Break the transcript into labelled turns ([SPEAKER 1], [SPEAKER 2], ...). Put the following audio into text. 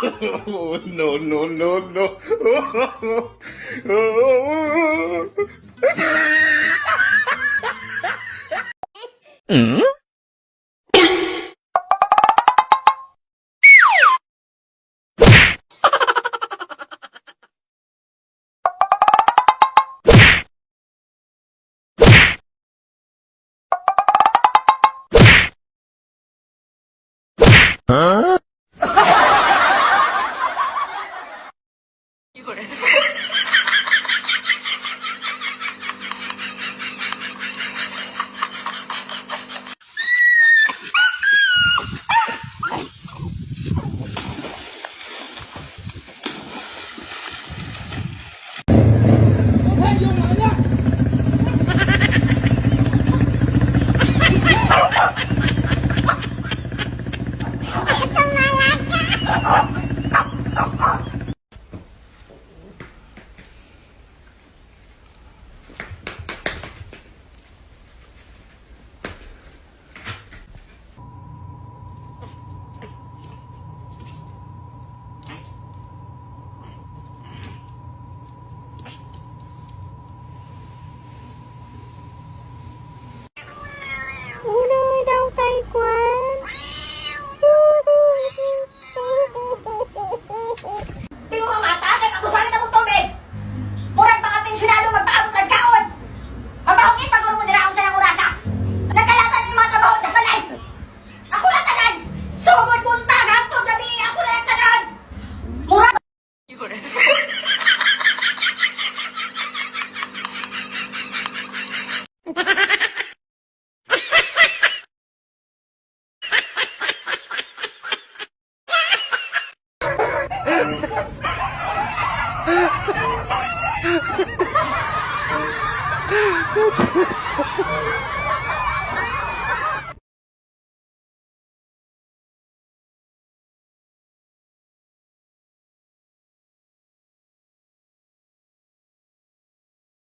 [SPEAKER 1] No, no, no, no.
[SPEAKER 2] Hmm?
[SPEAKER 1] Huh?
[SPEAKER 3] Uloy daw kay Kwan.
[SPEAKER 4] Di mo mamata, kaya pag-usangin na mong tubig! Murag mga pensyonado magpaabot ng kaon! Mabahongin pag mo nila akong sa namurasa! Nagkalatan yung mga trabaho sa balay! Ako lang tanan! Sugod buntag hangtod gabi! Ako lang tanan! Murag...
[SPEAKER 2] Yes.